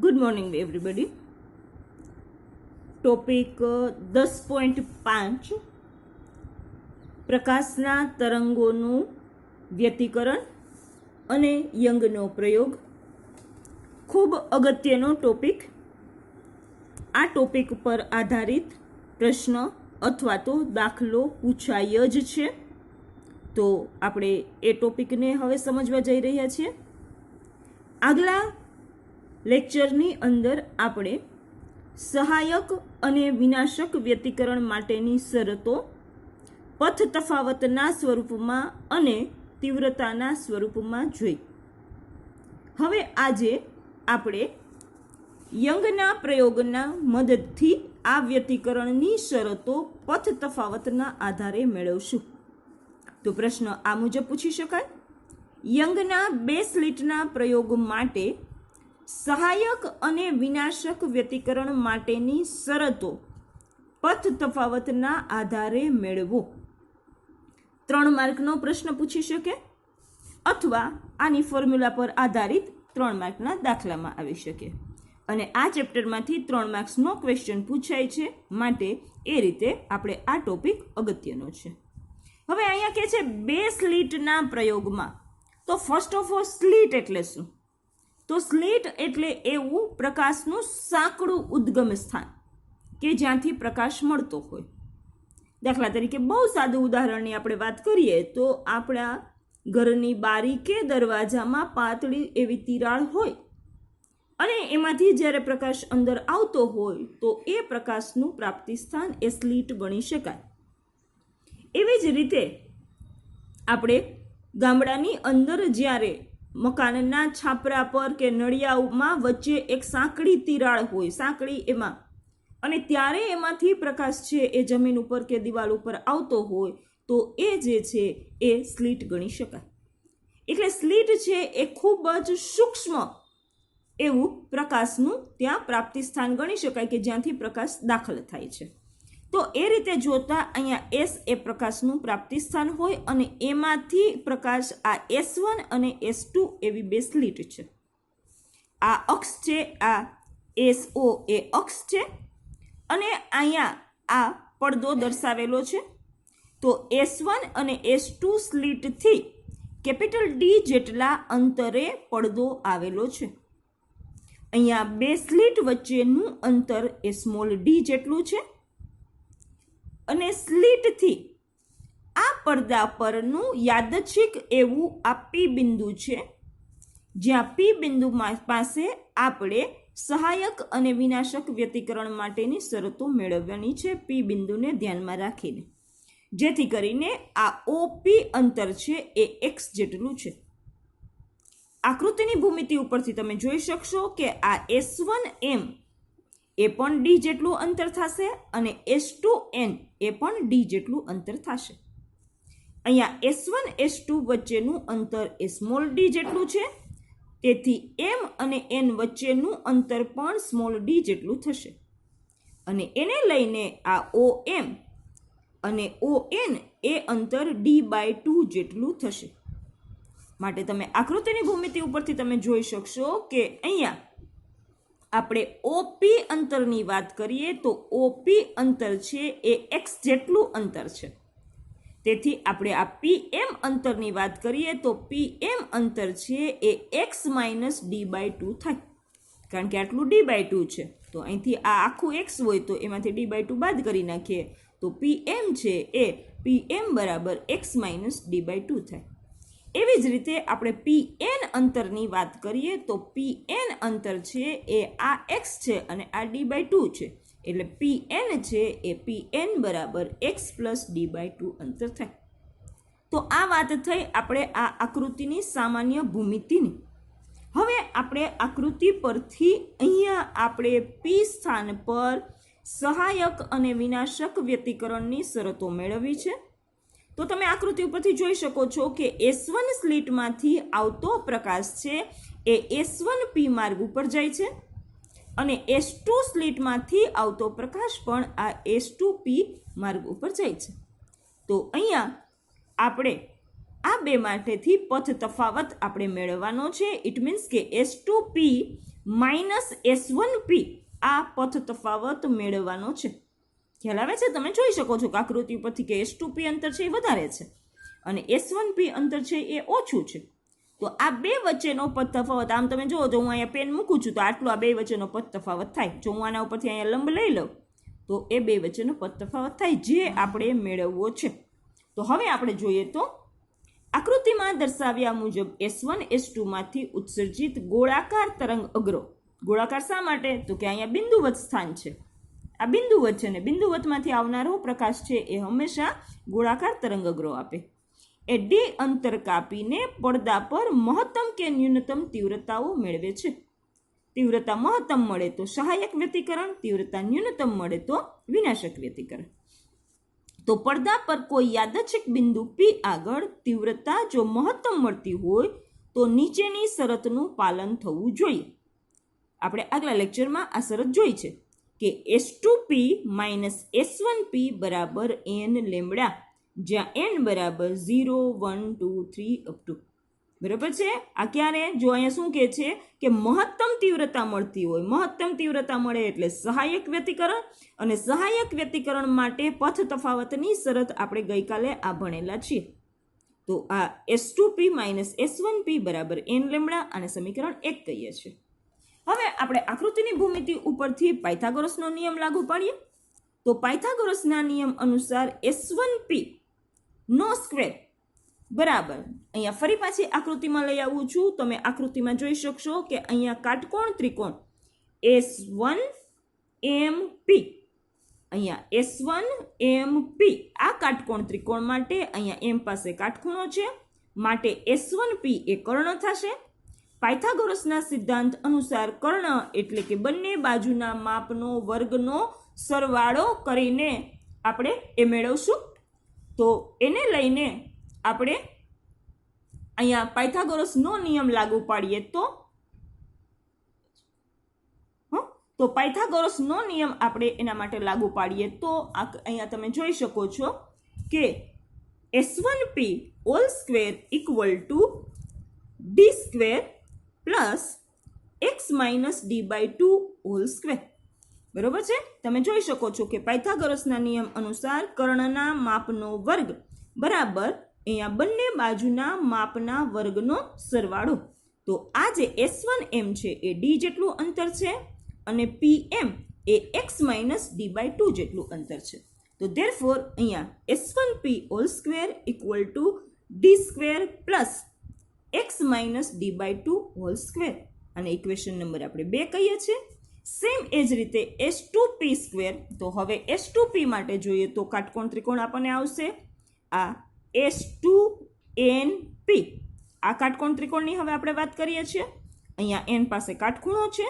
Good morning everybody. Topic 10.5 પ્રકાશના તરંગોનું વ્યતિકરણ અને યંગનો પ્રયોગ. ખૂબ અગત્યનો ટોપિક. આ ટોપિક પર આધારિત પ્રશ્ન અથવા તો દાખલો પૂછાય જ છે. તો આપણે એ ટોપિકને હવે સમજવા જઈ રહ્યા છીએ. આગલા લેક્ચરની અંદર આપણે સહાયક અને વિનાશક વ્યતિકરણ માટેની શરતો પથ તફાવતના સ્વરૂપમાં અને તીવ્રતાના સ્વરૂપમાં જોઈ. હવે આજે આપણે યંગના પ્રયોગના મદદથી આ વ્યતિકરણની શરતો પથ તફાવતના આધારે મેળવશું. તો પ્રશ્ન આ મુજબ પૂછી શકાય: યંગના બે સ્લિટના પ્રયોગ માટે સહાયક અને વિનાશક વ્યતિકરણ માટેની શરતો પથ તફાવતના આધારે મેળવો. 3 માર્કનો પ્રશ્ન પૂછી શકે અથવા આની ફોર્મ્યુલા પર આધારિત 3 માર્કના દાખલામાં આવી શકે. અને આ ચેપ્ટરમાંથી 3 માર્ક્સનો ક્વેશ્ચન પૂછાય છે, માટે એ રીતે આપણે આ ટોપિક અગત્યનો છે. હવે અહીંયા કહે છે બે સ્લિટના પ્રયોગમાં. તો ફર્સ્ટ ઓફ ઓલ સ્લિટ એટલે શું? તો સ્લિટ એટલે એવું પ્રકાશનું સાંકડું ઉદ્ગમ સ્થાન કે જ્યાંથી પ્રકાશ મળતો હોય. દાખલા તરીકે બહુ સાદું ઉદાહરણની આપણે વાત કરીએ તો આપણા ઘરની બારી કે દરવાજામાં પાતળી એવી તિરાડ હોય અને એમાંથી જ્યારે પ્રકાશ અંદર આવતો હોય તો એ પ્રકાશનું પ્રાપ્તિ સ્થાન એ સ્લિટ ગણી શકાય. એવી જ રીતે આપણે ગામડાની અંદર જ્યારે મકાનના છાપરા પર કે નળિયામાં વચ્ચે એક સાંકડી તિરાડ હોય, સાંકડી એમાં, અને ત્યારે એમાંથી પ્રકાશ છે એ જમીન ઉપર કે દિવાલ ઉપર આવતો હોય તો એ જે છે એ સ્લિટ ગણી શકાય. એટલે સ્લિટ છે એ ખૂબ જ સૂક્ષ્મ એવું પ્રકાશનું ત્યાં પ્રાપ્તિ સ્થાન ગણી શકાય કે જ્યાંથી પ્રકાશ દાખલ થાય છે. તો એ રીતે જોતા અહીંયા એસ એ પ્રકાશનું પ્રાપ્તિ સ્થાન હોય અને એમાંથી પ્રકાશ આ S1 અને S2 એવી બે સ્લિટ છે. આ અક્ષ છે, આ SO એ અક્ષ છે અને અહીંયા આ પડદો દર્શાવેલો છે. તો S1 અને S2 સ્લિટથી કેપિટલ D જેટલા અંતરે પડદો આવેલો છે. અહીંયા બે સ્લિટ વચ્ચેનું અંતર એ સ્મોલ d જેટલું છે અને સ્લિટથી આ પડદા પરનું યાદચ્છિક એવું આ P બિંદુ છે, જ્યાં P બિંદુ પાસે આપણે સહાયક અને વિનાશક વ્યતિકરણ માટેની શરતો મેળવવાની છે, P બિંદુને ધ્યાનમાં રાખીને, જેથી કરીને આ OP અંતર છે એ x જેટલું છે. આકૃતિની ભૂમિતિ ઉપરથી તમે જોઈ શકશો કે આ S1M એ પણ D જેટલું અંતર થશે અને S2N એ પણ D જેટલું અંતર થશે. અહીંયા S1 S2 વચ્ચેનું અંતર એ સ્મોલ d જેટલું છે, તેથી M અને N વચ્ચેનું અંતર પણ સ્મોલ d જેટલું થશે અને એને લઈને આ OM અને ON એ અંતર D/2 જેટલું થશે. માટે તમે આકૃતિની ભૂમિતિ ઉપરથી તમે જોઈ શકશો કે અહીંયા આપણે OP અંતરની વાત કરીએ તો OP અંતર છે એ x જેટલું અંતર છે. તેથી આપણે આ PM અંતરની વાત કરીએ તો PM અંતર છે એ x - D/2 થાય, કારણ કે આટલું D/2 છે. તો અહીંથી આ આખું x હોય તો એમાંથી D/2 બાદ કરી નાખીએ તો PM છે એ PM બરાબર x - D/2 થાય. એવી જ રીતે આપણે PN અંતરની વાત કરીએ તો PN અંતર છે એ આ x છે અને આ D/2 છે, એટલે PN છે એ PN બરાબર x + D/2 અંતર થાય. તો આ વાત થઈ આપણે આ આકૃતિની સામાન્ય ભૂમિતિની. હવે આપણે આકૃતિ પરથી અહીંયા આપણે P સ્થાન પર સહાયક અને વિનાશક વ્યતિકરણની શરતો મેળવી છે. તો તમે આકૃતિ ઉપરથી જોઈ શકો છો કે S1 સ્લિટમાંથી આવતો પ્રકાશ છે એ S1P માર્ગ ઉપર જાય છે અને S2 સ્લિટમાંથી આવતો પ્રકાશ પણ આ S2P માર્ગ ઉપર જાય છે. તો અહીંયા આપણે આ બે માટેથી પથ તફાવત આપણે મેળવવાનો છે. ઇટ મીન્સ કે S2P માઇનસ S1P આ પથ તફાવત મેળવવાનો છે. ખ્યાલ આવે છે? તમે જોઈ શકો છો કે આકૃતિ પરથી કે S2P અંતર છે એ વધારે છે અને S1P અંતર છે એ ઓછું છે. તો આ બે વચ્ચેનો પથ તફાવત, આમ તમે જુઓ, જો હું અહીંયા પેન મૂકું છું તો આટલો આ બે વચ્ચેનો પથ તફાવત થાય. જો હું આના ઉપરથી અહીંયા લંબ લઈ લઉં તો એ બે વચ્ચેનો પથ તફાવત થાય, જે આપણે મેળવવો છે. તો હવે આપણે જોઈએ તો આકૃતિમાં દર્શાવ્યા મુજબ S1 S2 માંથી ઉત્સર્જિત ગોળાકાર તરંગ અગ્રો. ગોળાકાર શા માટે? તો કે અહીંયા બિંદુવત સ્થાન છે, આ બિંદુવત છે ને બિંદુવતમાંથી આવનારો પ્રકાશ છે એ હંમેશા ગોળાકાર તરંગ અગ્રો આપે. એ ડી અંતર કાપીને પડદા પર મહત્તમ કે ન્યૂનતમ તીવ્રતાઓ મેળવે છે. તીવ્રતા મહત્તમ મળે તો સહાયક વ્યતિકરણ, તીવ્રતા ન્યૂનતમ મળે તો વિનાશક વ્યતિકરણ. તો પડદા પર કોઈ યાદચ્છિક બિંદુ P આગળ તીવ્રતા જો મહત્તમ મળતી હોય તો નીચેની શરતનું પાલન થવું જોઈએ. આપણે આગલા લેક્ચરમાં આ શરત જોઈ છે કે S2P માઇનસ S1P બરાબર n લેમ્બડા, જ્યાં n બરાબર 0, 1, 2, 3 અપ ટુ. બરાબર છે? આ ક્યારે? જો અહીંયા શું કહે છે કે મહત્તમ તીવ્રતા મળતી હોય, મહત્તમ તીવ્રતા મળે એટલે સહાયક વ્યતિકરણ, અને સહાયક વ્યતિકરણ માટે પથ તફાવતની શરત આપણે ગઈકાલે આ ભણેલા છીએ. તો આ S2P માઇનસ S1P બરાબર n લેમ્બડા આને સમીકરણ 1 કહીએ છીએ. હવે આપણે આકૃતિની ભૂમિતિ ઉપરથી પાયથાગોરસનો નિયમ લાગુ પાડીએ. તો પાયથાગોરસના નિયમ અનુસાર S1P નો સ્ક્વેર બરાબર, અહીંયા ફરી પાછી આકૃતિમાં લઈ આવું છું. તમે આકૃતિમાં જોઈ શકશો કે અહીંયા કાટકોણ ત્રિકોણ S1MP, અહીંયા S1MP આ કાટકોણ ત્રિકોણ માટે અહીંયા M પાસે કાટખૂણો છે, માટે S1P એ કર્ણ થશે. પાયથાગોરસના સિદ્ધાંત અનુસાર કર્ણ એટલે કે બંને બાજુના માપનો વર્ગનો સરવાળો કરીને આપણે એ મેળવશું. તો એને લઈને આપણે અહીંયા પાયથાગોરસનો નિયમ લાગુ પાડીએ તો પાયથાગોરસનો નિયમ આપણે એના માટે લાગુ પાડીએ તો અહીંયા તમે જોઈ શકો છો કે S1P hall square equal to D square plus x minus D/2 whole square. બરોબર છે? તમે જોઈ શકો છો કે પાયથાગોરસના નિયમ અનુસાર કર્ણના માપનો વર્ગ બરાબર અહીંયા બંને બાજુના માપના વર્ગનો સરવાળો. તો આ જે S1M છે એ D જેટલું અંતર છે અને PM એ x માઇનસ D/2 જેટલું અંતર છે. તો ધેરફોર અહીંયા S1P hall square equal to D square plus x minus D/2 whole square, અને ઇક્વેશન નંબર આપણે 2 કહીએ છીએ. સેમ એ જ રીતે S2P સ્ક્વેર. તો હવે S2P માટે જોઈએ તો કાટકોણ ત્રિકોણ આપણને આવશે આ S2NP. આ કાટકોણ ત્રિકોણની હવે આપણે વાત કરીએ છીએ. અહીંયા n પાસે કાટખૂણો છે,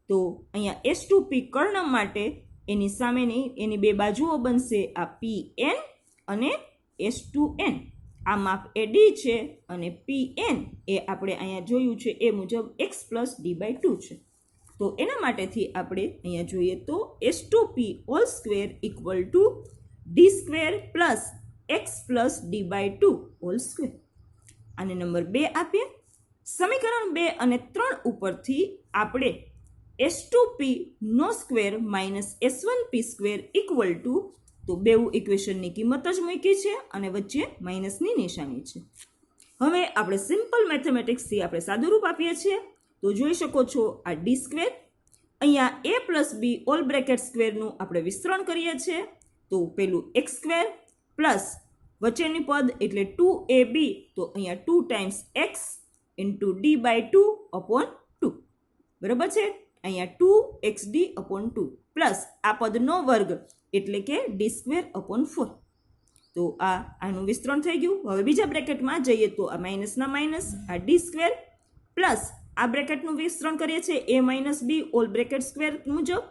તો અહીંયા S2P કર્ણ માટે એની સામેની એની બે બાજુઓ બનશે આ PN અને S2N. આ માપ એ D છે અને PN એ આપણે અહીંયા જોયું છે એ મુજબ x પ્લસ D/2 છે. તો એના માટેથી આપણે અહીંયા જોઈએ તો S2P whole square equal to D square plus x plus D/2 whole square. આને નંબર 2 આપીએ. સમીકરણ 2 અને 3 ઉપરથી આપણે S2P નો square minus S1P square equal to, તો બેઉ ઇક્વેશનની કિંમત જ મૂકી છે અને વચ્ચે માઇનસની નિશાની છે. હવે આપણે સિમ્પલ મેથેમેટિક્સથી આપણે સાદુરૂપ આપીએ છીએ. તો જોઈ શકો છો આ D સ્ક્વેર, અહીંયા a plus b whole bracket સ્ક્વેરનું આપણે વિસ્તરણ કરીએ છીએ. તો પેલું x સ્ક્વેર પ્લસ વચ્ચેની પદ એટલે 2ab, તો અહીંયા 2 times x into D/2 upon 2. બરાબર છે? અહીંયા 2xD અપોન 2 પ્લસ આ પદનો વર્ગ એટલે કે D સ્ક્વેર અપોન 4. તો આનું વિસ્તરણ થઈ ગયું. હવે બીજા બ્રેકેટમાં જઈએ તો આ માઇનસના માઇનસ આ D સ્ક્વેર પ્લસ આ બ્રેકેટનું વિસ્તરણ કરીએ છીએ a minus b whole bracket square મુજબ.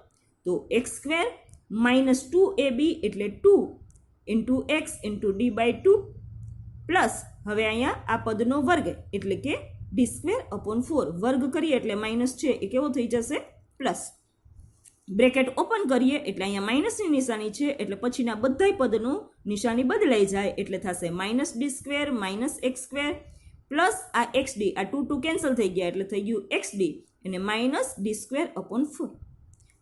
તો x સ્ક્વેર માઇનસ 2ab એટલે 2 into x into D/2 plus હવે અહીંયા આ પદનો વર્ગ એટલે કે D સ્ક્વેર અપોન 4. વર્ગ કરીએ એટલે માઇનસ છે એ કેવો થઈ જશે? પ્લસ. બ્રેકેટ ઓપન કરીએ એટલે અહીંયા માઇનસની નિશાની છે એટલે પછીના બધાય પદનું નિશાની બદલાઈ જાય એટલે થશે minus D square minus x square plus આ એક્સ ડી, આ 2 2 કેન્સલ થઈ ગયા એટલે થઈ ગયું એક્સ ડી અને માઇનસ ડી સ્ક્વેર અપોન 4.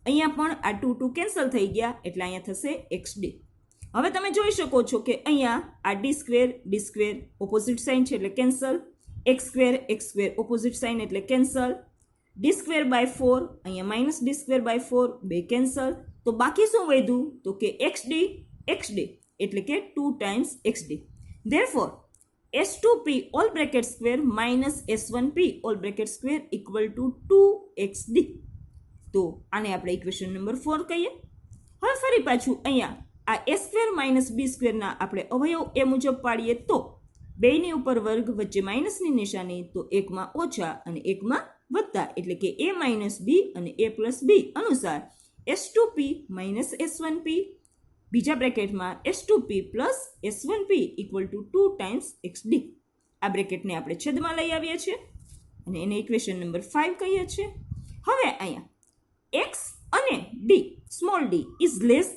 અહીંયા પણ આ 2 2 કેન્સલ થઈ ગયા એટલે અહીંયા થશે એક્સ ડી. હવે તમે જોઈ શકો છો કે અહીંયા આ ડી સ્ક્વેર ઓપોઝિટ સાઇન છે એટલે cancel, x square opposite sign એટલે કેન્સલ, ડી સ્ક્વેર બાય 4 અહીંયા માઇનસ ડી સ્ક્વેર બાય 4 બે કેન્સલ. તો બાકી શું વધ્યું તો કે એક્સ ડી એટલે કે 2 times x D. Therefore S2p all bracket square minus S1p all bracket square equal to 2xd. તો આને આપણે ઇક્વેશન નંબર 4 કહીએ. હવે ફરી પાછું અહીંયા આ a સ્ક્વેર માઇનસ b સ્ક્વેરના આપણે અવયવ એ મુજબ પાડીએ તો બેયની ઉપર વર્ગ વચ્ચે માઇનસની નિશાની, તો એકમાં ઓછા અને એકમાં વત્તા એટલે કે a માઇનસ b અને a પ્લસ b અનુસાર S2p માઇનસ S1p બીજા બ્રેકેટમાં S2p plus S1p equal to 2 times XD. આ બ્રેકેટને આપણે છેદમાં લઈ આવીએ છીએ અને એને ઇક્વેશન નંબર 5 કહીએ છીએ. હવે અહીંયા x અને d small d is less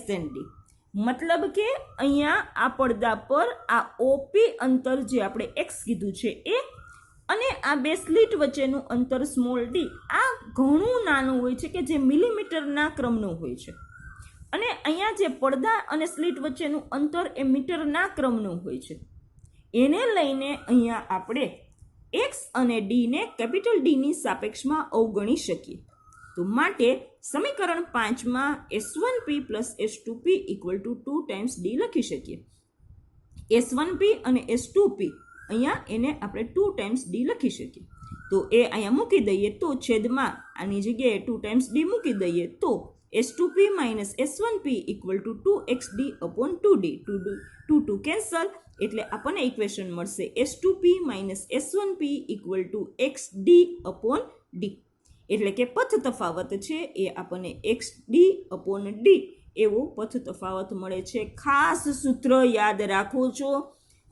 than d, મતલબ કે અહીંયા આ પડદા પર આ OP અંતર જે આપણે x કીધું છે એ અને આ બે સ્લીટ વચ્ચેનું અંતર સ્મોલ d આ ઘણું નાનું હોય છે કે જે મિલીમીટરના ક્રમનું હોય છે. અને અહીંયા જે પડદા અને સ્લીટ વચ્ચેનું અંતર એ મીટરના ક્રમનું હોય છે. એને લઈને અહીંયા આપણે x અને d ને કેપિટલ D ની સાપેક્ષમાં અવગણી શકીએ. તો માટે સમીકરણ 5માં S1p plus S2p equal to 2 times d લખી શકીએ. S1p અને S2p અહીંયા એને આપણે 2 ટાઈમ્સ d લખી શકીએ. તો એ અહીંયા મૂકી દઈએ તો છેદમાં આની જગ્યાએ 2 ટાઈમ્સ d મૂકી દઈએ તો S2p minus S1p equal to 2xd upon 2d. 2 cancel એટલે આપણને ઇક્વેશન મળશે S2p minus S1p equal to xd upon d. એટલે કે પથ તફાવત છે એ આપણને xd upon d એવો પથ તફાવત મળે છે. ખાસ સૂત્ર યાદ રાખો છો,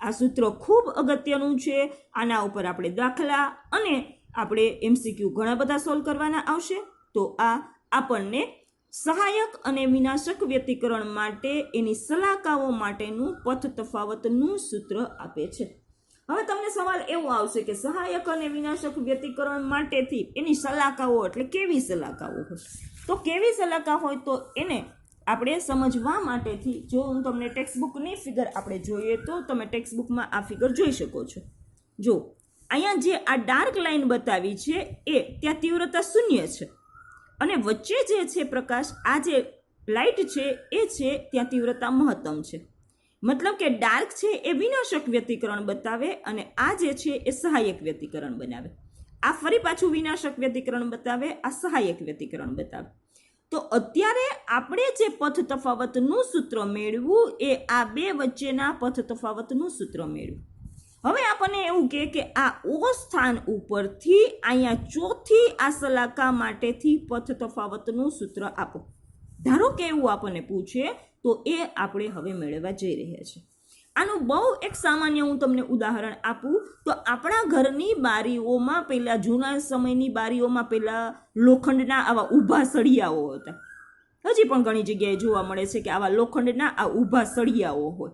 આ સૂત્ર ખૂબ અગત્યનું છે. આના ઉપર આપણે દાખલા અને આપણે MCQ ઘણા બધા સોલ્વ કરવાના આવશે. તો આ આપણને સહાયક અને વિનાશક વ્યતિકરણ માટે એની સલાહકાઓ માટેનું પથ તફાવતનું સૂત્ર આપે છે. હવે તમને સવાલ એવો આવશે કે સહાયક અને વિનાશક વ્યતિકરણ માટેથી એની સલાહકાઓ એટલે કેવી સલાહકાઓ હોય? તો કેવી સલાહકા હોય તો એને આપણે સમજવા માટેથી જો હું તમને ટેક્સ્ટબુકની ફિગર આપણે જોઈએ તો તમે ટેક્સ્ટબુકમાં આ ફિગર જોઈ શકો છો. જો અહીંયા જે આ ડાર્ક લાઈન બતાવી છે એ ત્યાં તીવ્રતા 0 છે અને વચ્ચે જે છે પ્રકાશ આ જે લાઇટ છે એ છે ત્યાં તીવ્રતા મહત્તમ છે. મતલબ કે ડાર્ક છે એ વિનાશક વ્યતિકરણ બતાવે અને આ જે છે એ સહાયક વ્યતિકરણ બનાવે. આ ફરી પાછું વિનાશક વ્યતિકરણ બતાવે, આ સહાયક વ્યતિકરણ બતાવે. તો અત્યારે આપણે જે પથ તફાવતનું સૂત્ર મેળવ્યું એ આ બે વચ્ચેના પથ તફાવતનું સૂત્ર મેળવ્યું. હવે આપણને એવું કે આ ઓ સ્થાન ઉપરથી અહીંયા ચોથી આ સલાહકા માટેથી પથ તફાવતનું સૂત્ર આપો. ધારો કે એવું આપણને પૂછે તો એ આપણે હવે મેળવવા જઈ રહ્યા છીએ. આનું બહુ એક સામાન્ય હું તમને ઉદાહરણ આપું તો આપણા ઘરની બારીઓમાં પહેલાં જૂના સમયની બારીઓમાં પહેલાં લોખંડના આવા ઊભા સળિયાઓ હતા. હજી પણ ઘણી જગ્યાએ જોવા મળે છે કે આવા લોખંડના આ ઊભા સળિયાઓ હોય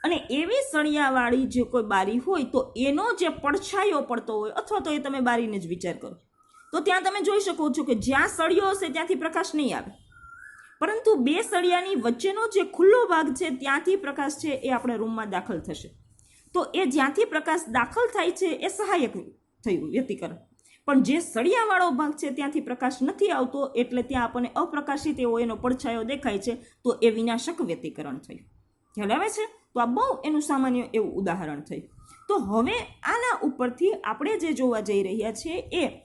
અને એવી સળિયાવાળી જે કોઈ બારી હોય તો એનો જે પડછાયો પડતો હોય અથવા તો એ તમે બારીને જ વિચાર કરો તો ત્યાં તમે જોઈ શકો છો કે જ્યાં સળિયો હશે ત્યાંથી પ્રકાશ નહીં આવે, પરંતુ બે સળિયાની વચ્ચેનો જે ખુલ્લો ભાગ છે ત્યાંથી પ્રકાશ છે એ આપણા રૂમમાં દાખલ થશે. તો એ જ્યાંથી પ્રકાશ દાખલ થાય છે એ સહાયક થયું વ્યતિકરણ, પણ જે સળિયાવાળો ભાગ છે ત્યાંથી પ્રકાશ નથી આવતો એટલે ત્યાં આપણને અપ્રકાશિત એવો એનો પડછાયો દેખાય છે તો એ વિનાશક વ્યતિકરણ થયું. ખ્યાલ આવે છે? તો આ બહુ એનું સામાન્ય એવું ઉદાહરણ થયું. તો હવે આના ઉપરથી આપણે જે જોવા જઈ રહ્યા છીએ એ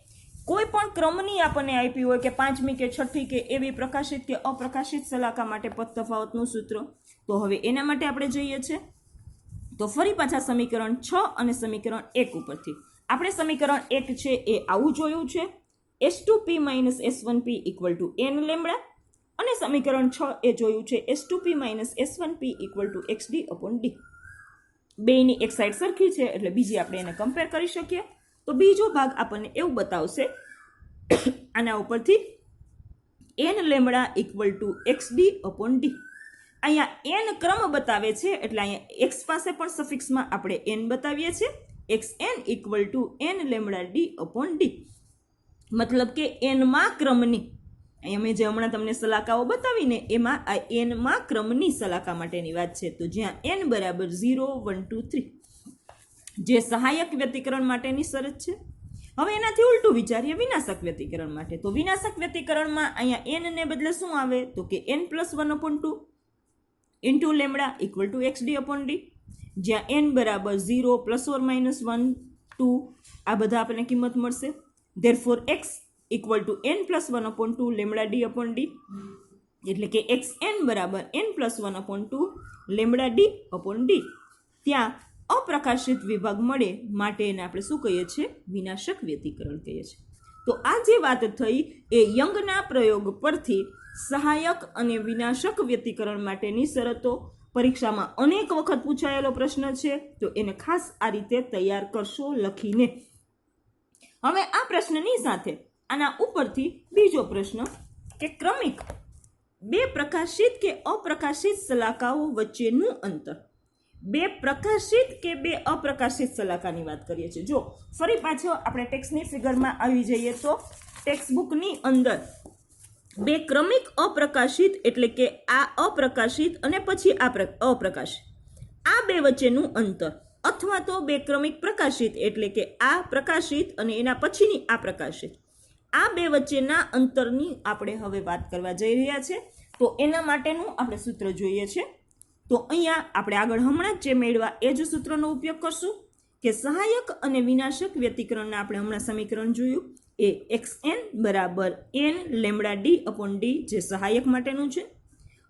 કોઈ પણ ક્રમની આપણને આપી હોય કે 5મી કે 6ઠી કે એવી પ્રકાશિત કે અપ્રકાશિત સલાહકા માટે પથ તફાવતનું સૂત્ર. તો હવે એના માટે આપણે જોઈએ છે તો ફરી પાછા સમીકરણ 6 અને સમીકરણ 1 ઉપરથી આપણે સમીકરણ 1 છે એ આવું જોયું છે S2p minus S1p equal to n lambda અને સમીકરણ 6 એ જોયું છે S2p minus S1p equal to xd upon d. બેયની એક સાઈડ સરખી છે એટલે બીજી આપણે એને કમ્પેર કરી શકીએ. તો બીજો ભાગ આપણને એવું બતાવશે આના ઉપરથી n lambda equal to xd upon d. અહીંયા n ક્રમ બતાવે છે એટલે અહીંયા x પાસે પણ સફિક્સમાં આપણે n બતાવીએ છીએ, xn equal to n lambda D upon D. મતલબ કે એનમાં ક્રમની, અહીંયા મેં જે હમણાં તમને સલાકાઓ બતાવીને એમાં આ એનમાં ક્રમની સલાકા માટેની વાત છે. તો જ્યાં n બરાબર 0 1 2 3 જે સહાયક વ્યતિકરણ માટેની શરત છે. હવે એનાથી ઉલટું વિચારીએ વિનાશક વ્યતિકરણ માટે. તો વિનાશક વ્યતિકરણમાં અહીંયા n ને બદલે શું આવે તો કે n plus 1 upon 2 into lambda equal to x D upon D, જ્યાં n બરાબર 0 પ્લસ ઓર માઇનસ 1 2 આ બધા આપણને કિંમત મળશે. Therefore x equal to n plus 1 upon 2 lambda D upon D, એટલે કે xn બરાબર n plus 1 upon 2 lambda D upon D. ત્યાં અપ્રકાશિત વિભાગ મળે માટે એને આપણે શું કહીએ છીએ? વિનાશક વ્યતિકરણ કહીએ છીએ. તો આ જે વાત થઈ એ યંગના પ્રયોગ પરથી સહાયક અને વિનાશક વ્યતિકરણ માટેની શરતો પરીક્ષામાં અનેક વખત પૂછાયેલો પ્રશ્ન છે. તો એને ખાસ આ રીતે તૈયાર કરશો લખીને. હવે આ પ્રશ્નની સાથે આના ઉપરથી બીજો પ્રશ્ન કે ક્રમિક બે પ્રકાશિત કે અપ્રકાશિત સલાકાઓ વચ્ચેનું અંતર. બે પ્રકાશિત કે બે અપ્રકાશિત સલાકાની વાત કરીએ છીએ. જો ફરી પાછો આપણે ટેક્સ્ટની ફિગરમાં આવી જઈએ તો ટેક્સ્ટબુકની અંદર બે ક્રમિક અપ્રકાશિત એટલે કે આ અપ્રકાશિત અને પછી આ અપ્રકાશિત આ બે વચ્ચેનું અંતર, અથવા તો બે ક્રમિક પ્રકાશિત એટલે કે આ પ્રકાશિત અને એના પછીની આ પ્રકાશિત, આ બે વચ્ચેના અંતરની આપણે હવે વાત કરવા જઈ રહ્યા છે. તો એના માટેનું આપણે સૂત્ર જોઈએ છે. તો અહીંયા આપણે આગળ હમણાં જ જે મેળવા એ જ સૂત્રનો ઉપયોગ કરશું કે સહાયક અને વિનાશક વ્યતિકરણના આપણે હમણાં સમીકરણ જોયું એ xn બરાબર n lambda D upon D જે સહાયક માટેનું છે,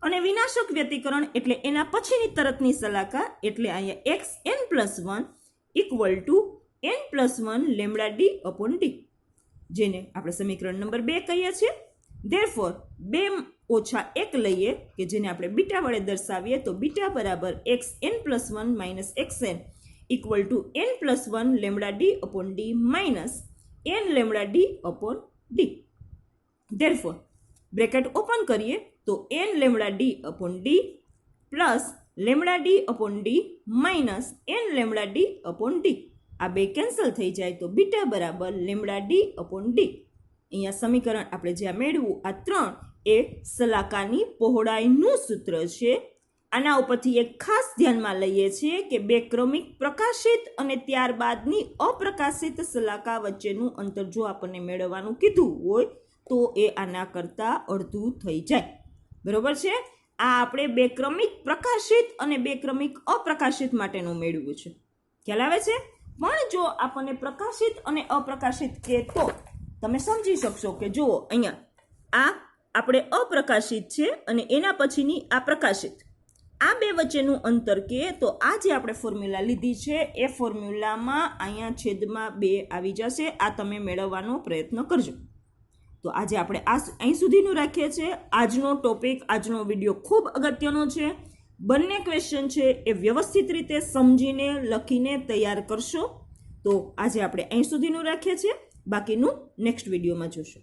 અને વિનાશક વ્યતિકરણ એટલે એના પછીની તરતની સલાકા એટલે અહીંયા xn plus 1 equal to n plus 1 lambda D upon D, જેને આપણે સમીકરણ નંબર 2 કહીએ છીએ. ધેરફોર 2 ઓછા 1 લઈએ કે જેને આપણે બીટા વડે દર્શાવીએ તો બીટા બરાબર xn plus 1 minus xn equal to n plus 1 lambda D upon D minus n lambda D upon D. Therefore bracket open કરીએ તો n lambda D upon D plus lambda D upon D minus n lambda D upon D. આ બે cancel થઈ જાય તો beta બરાબર lambda D upon D. અહીંયા સમીકરણ આપણે જ્યાં મેળવું આ 3 એ સલાકાની પહોળાઈનું સૂત્ર છે. આના ઉપરથી એક ખાસ ધ્યાનમાં લઈએ છીએ કે બે ક્રમિક પ્રકાશિત અને ત્યારબાદની અપ્રકાશિત સલાકા વચ્ચેનું અંતર જો આપણને મેળવવાનું કીધું હોય તો એ આના કરતાં અડધું થઈ જાય. બરોબર છે? આ આપણે બે ક્રમિક પ્રકાશિત અને બે ક્રમિક અપ્રકાશિત માટેનું મેળવ્યું છે. ખ્યાલ આવે છે? પણ જો આપણને પ્રકાશિત અને અપ્રકાશિત કે તો તમે સમજી શકશો કે જુઓ અહીંયા આ આપણે અપ્રકાશિત છે અને એના પછીની આ પ્રકાશિત, આ બે વચ્ચેનું અંતર કે તો આ જે આપણે ફોર્મ્યુલા લીધી છે એ ફોર્મ્યુલામાં અહીંયા છેદમાં 2 આવી જશે. આ તમે મેળવવાનો પ્રયત્ન કરજો. તો આજે આપણે અહીં સુધીનું રાખીએ છીએ. આજનો ટોપિક, આજનો વિડીયો ખૂબ અગત્યનો છે. બંને ક્વેશ્ચન છે એ વ્યવસ્થિત રીતે સમજીને લખીને તૈયાર કરશો. તો આજે આપણે અહીં સુધીનું રાખીએ છીએ. બાકીનું નેક્સ્ટ વિડીયોમાં જોશું.